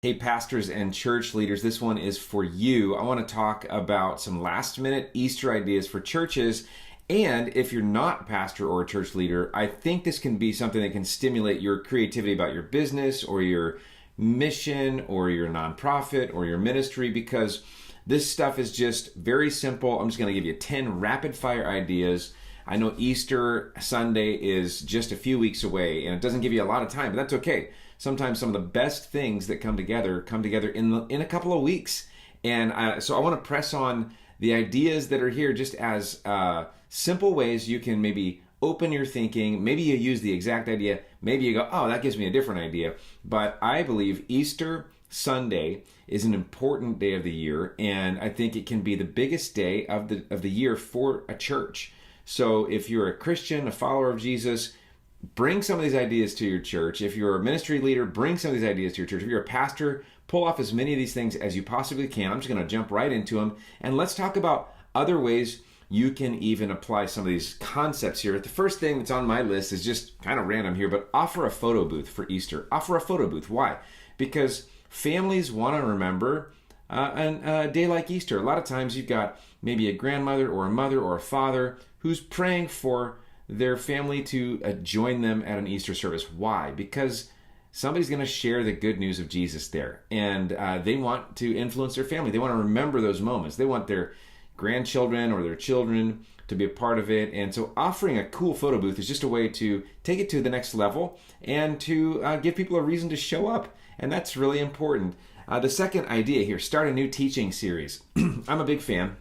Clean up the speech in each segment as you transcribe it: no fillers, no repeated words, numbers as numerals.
Hey, pastors and church leaders, this one is for you. I want to talk about some last minute Easter ideas for churches. And if you're not a pastor or a church leader, I think this can be something that can stimulate your creativity about your business or your mission or your nonprofit or your ministry, because this stuff is just very simple. I'm just going to give you 10 rapid fire ideas. I know Easter Sunday is just a few weeks away and it doesn't give you a lot of time, but that's okay. Sometimes some of the best things that come together in a couple of weeks. And so I want to press on the ideas that are here just as simple ways you can maybe open your thinking. Maybe you use the exact idea. Maybe you go, oh, that gives me a different idea. But I believe Easter Sunday is an important day of the year, and I think it can be the biggest day of the year for a church. So if you're a Christian, a follower of Jesus, bring some of these ideas to your church. If you're a ministry leader, bring some of these ideas to your church. If you're a pastor, pull off as many of these things as you possibly can. I'm just going to jump right into them. And let's talk about other ways you can even apply some of these concepts here. The first thing that's on my list is just kind of random here, but offer a photo booth for Easter. Offer a photo booth. Why? Because families want to remember a day like Easter. A lot of times you've got maybe a grandmother or a mother or a father who's praying for their family to join them at an Easter service. Why? Because somebody's going to share the good news of Jesus there, and they want to influence their family. They want to remember those moments. They want their grandchildren or their children to be a part of it. And so offering a cool photo booth is just a way to take it to the next level and to give people a reason to show up. And that's really important. The second idea here, start a new teaching series. I'm a big fan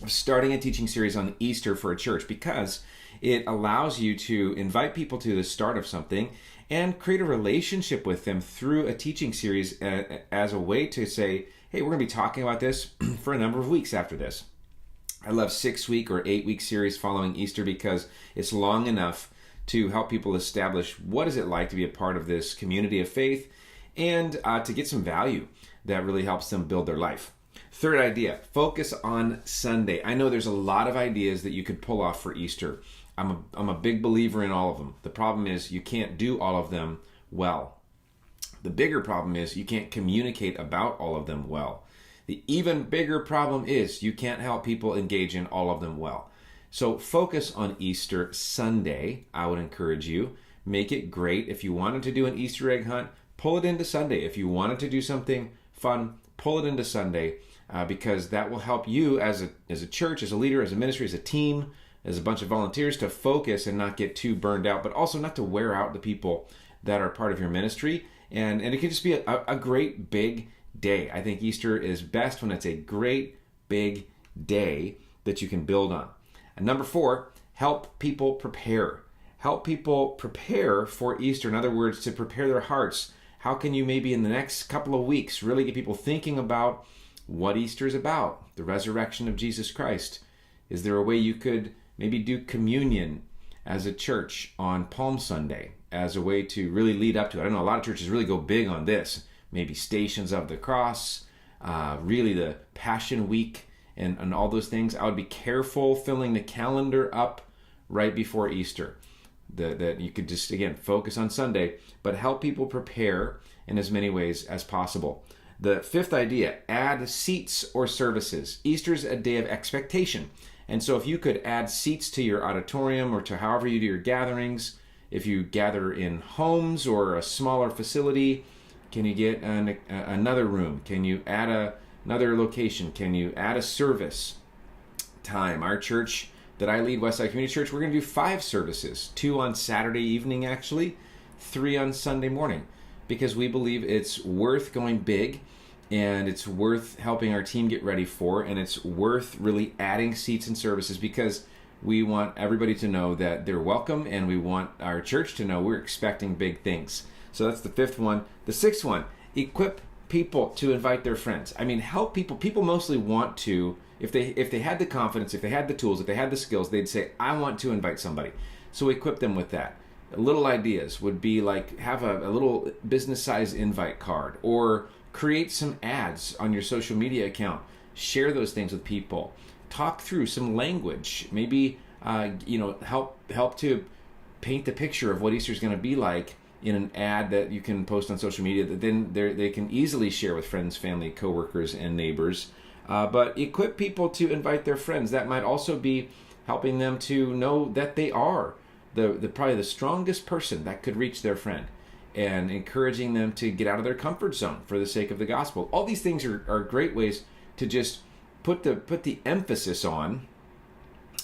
of starting a teaching series on Easter for a church because it allows you to invite people to the start of something and create a relationship with them through a teaching series as a way to say, hey, we're going to be talking about this for a number of weeks after this. I love 6-week or 8-week series following Easter because it's long enough to help people establish what is it like to be a part of this community of faith and to get some value that really helps them build their life. Third idea, focus on Sunday. I know there's a lot of ideas that you could pull off for Easter. I'm a big believer in all of them. The problem is you can't do all of them well. The bigger problem is you can't communicate about all of them well. The even bigger problem is you can't help people engage in all of them well. So focus on Easter Sunday. I would encourage you. Make it great. If you wanted to do an Easter egg hunt, pull it into Sunday. If you wanted to do something fun, pull it into Sunday because that will help you as a church, as a leader, as a ministry, as a team, as a bunch of volunteers to focus and not get too burned out, but also not to wear out the people that are part of your ministry. And it can just be a great big day. I think Easter is best when it's a great big day that you can build on. And number 4, help people prepare. Help people prepare for Easter. In other words, to prepare their hearts. How can you maybe in the next couple of weeks really get people thinking about what Easter is about? The resurrection of Jesus Christ. Is there a way you could maybe do communion as a church on Palm Sunday as a way to really lead up to it? I know a lot of churches really go big on this. Maybe Stations of the Cross, really the Passion Week and all those things. I would be careful filling the calendar up right before Easter. That you could just, again, focus on Sunday, but help people prepare in as many ways as possible. The 5th idea, add seats or services. Easter's a day of expectation. And so if you could add seats to your auditorium or to however you do your gatherings, if you gather in homes or a smaller facility, can you get another room? Can you add another location? Can you add a service time? Our church that I lead, Westside Community Church, we're going to do 5 services. 2 on Saturday evening, actually. 3 on Sunday morning. Because we believe it's worth going big and it's worth helping our team get ready for, and it's worth really adding seats and services because we want everybody to know that they're welcome and we want our church to know we're expecting big things. So that's the 5th one. The 6th one, equip people to invite their friends. I mean, help people. People mostly want to, if they had the confidence, if they had the tools, if they had the skills, they'd say, I want to invite somebody. So equip them with that. Little ideas would be like have a little business-sized invite card or create some ads on your social media account. Share those things with people. Talk through some language. Maybe help to paint the picture of what Easter is going to be like in an ad that you can post on social media that then they can easily share with friends, family, coworkers, and neighbors. But equip people to invite their friends. That might also be helping them to know that they are the probably the strongest person that could reach their friend, and encouraging them to get out of their comfort zone for the sake of the gospel. All these things are great ways to just put the emphasis on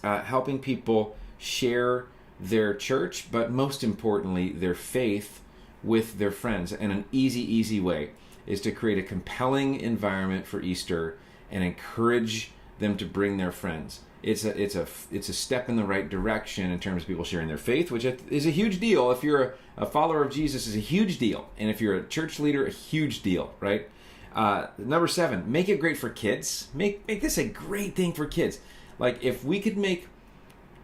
helping people share their church, but most importantly, their faith with their friends. And an easy way is to create a compelling environment for Easter and encourage them to bring their friends. It's a step in the right direction in terms of people sharing their faith, which is a huge deal. If you're a follower of Jesus, is a huge deal, and if you're a church leader, a huge deal, right? Number 7, make it great for kids. Make this a great thing for kids. Like, if we could make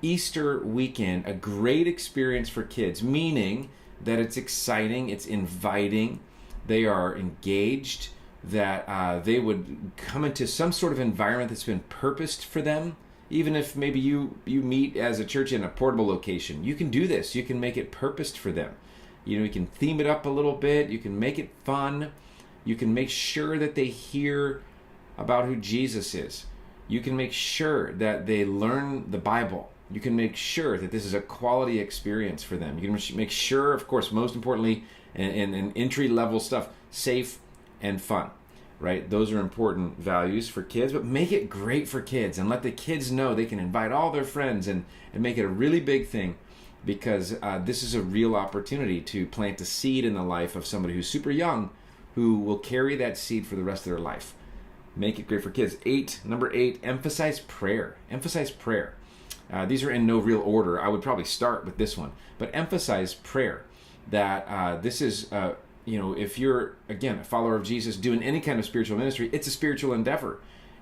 Easter weekend a great experience for kids, meaning that it's exciting, it's inviting, they are engaged, that they would come into some sort of environment that's been purposed for them. Even if maybe you meet as a church in a portable location, you can do this. You can make it purposed for them. You can theme it up a little bit. You can make it fun. You can make sure that they hear about who Jesus is. You can make sure that they learn the Bible. You can make sure that this is a quality experience for them. You can make sure, of course, most importantly, in entry-level stuff, safe and fun, right? Those are important values for kids, but make it great for kids and let the kids know they can invite all their friends and make it a really big thing, because this is a real opportunity to plant a seed in the life of somebody who's super young, who will carry that seed for the rest of their life. Make it great for kids. Number 8, emphasize prayer. Emphasize prayer. These are in no real order. I would probably start with this one, but emphasize prayer. That this is, if you're, again, a follower of Jesus doing any kind of spiritual ministry, it's a spiritual endeavor,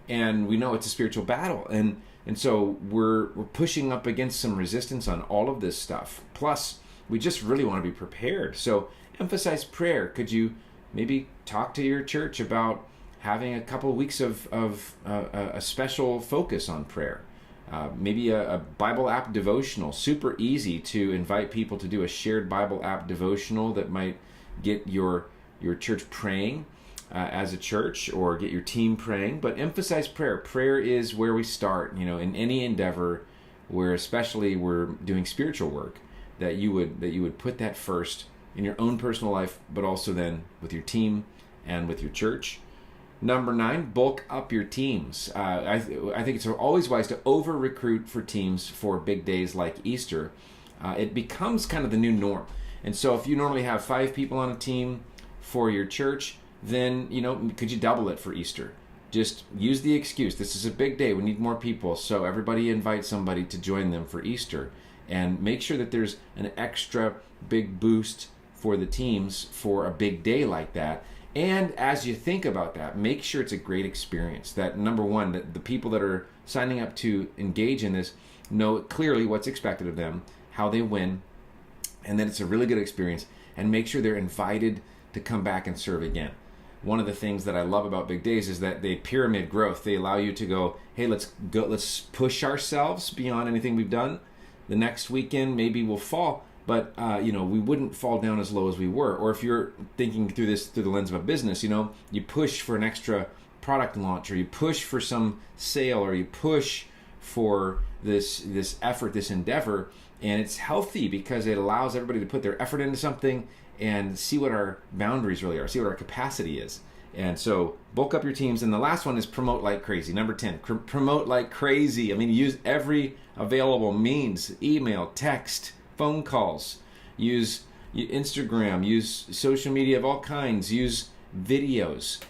and we know it's a spiritual battle, and so we're pushing up against some resistance on all of this stuff. Plus, we just really want to be prepared. So emphasize prayer. Could you maybe talk to your church about having a couple of weeks of a special focus on prayer? Maybe a Bible app devotional. Super easy to invite people to do a shared Bible app devotional that might get your church praying as a church, or get your team praying. But emphasize prayer. Prayer is where we start, in any endeavor where especially we're doing spiritual work, that you would put that first in your own personal life, but also then with your team and with your church. Number 9, bulk up your teams. I think it's always wise to over-recruit for teams for big days like Easter. It becomes kind of the new norm. And so if you normally have 5 people on a team for your church, then, could you double it for Easter? Just use the excuse, this is a big day, we need more people, so everybody invite somebody to join them for Easter. And make sure that there's an extra big boost for the teams for a big day like that. And as you think about that, make sure it's a great experience. That, number 1, that the people that are signing up to engage in this know clearly what's expected of them, how they win, and that it's a really good experience. And make sure they're invited to come back and serve again. One of the things that I love about big days is that they pyramid growth. They allow you to go, hey, let's push ourselves beyond anything we've done. The next weekend maybe we'll fall, but we wouldn't fall down as low as we were. Or if you're thinking through this through the lens of a business, you push for an extra product launch, or you push for some sale, or you push for this effort, this endeavor, and it's healthy because it allows everybody to put their effort into something and see what our boundaries really are, see what our capacity is. And so bulk up your teams. And the last one is promote like crazy. Number 10, promote like crazy. Use every available means: email, text, phone calls, use Instagram, use social media of all kinds, use videos,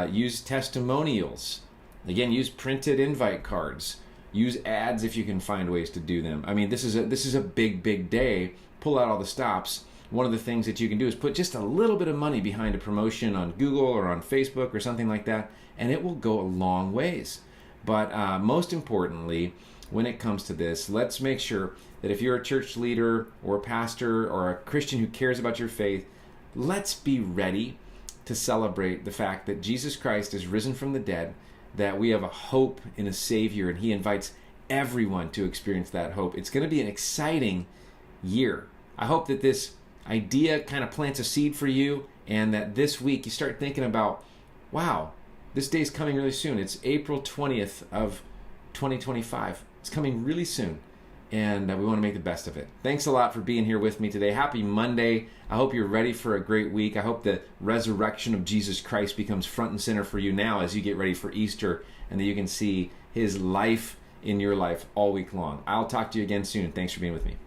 use testimonials. Again, use printed invite cards, use ads if you can find ways to do them. This is a big day. Pull out all the stops. One of the things that you can do is put just a little bit of money behind a promotion on Google or on Facebook or something like that, and it will go a long ways. But most importantly, when it comes to this, let's make sure that if you're a church leader or a pastor or a Christian who cares about your faith, let's be ready to celebrate the fact that Jesus Christ is risen from the dead, that we have a hope in a Savior, and He invites everyone to experience that hope. It's going to be an exciting year. I hope that this idea kind of plants a seed for you, and that this week you start thinking about, wow, this day's coming really soon. It's April 20th of 2025. It's coming really soon, and we want to make the best of it. Thanks a lot for being here with me today. Happy Monday. I hope you're ready for a great week. I hope the resurrection of Jesus Christ becomes front and center for you now as you get ready for Easter, and that you can see his life in your life all week long. I'll talk to you again soon. Thanks for being with me.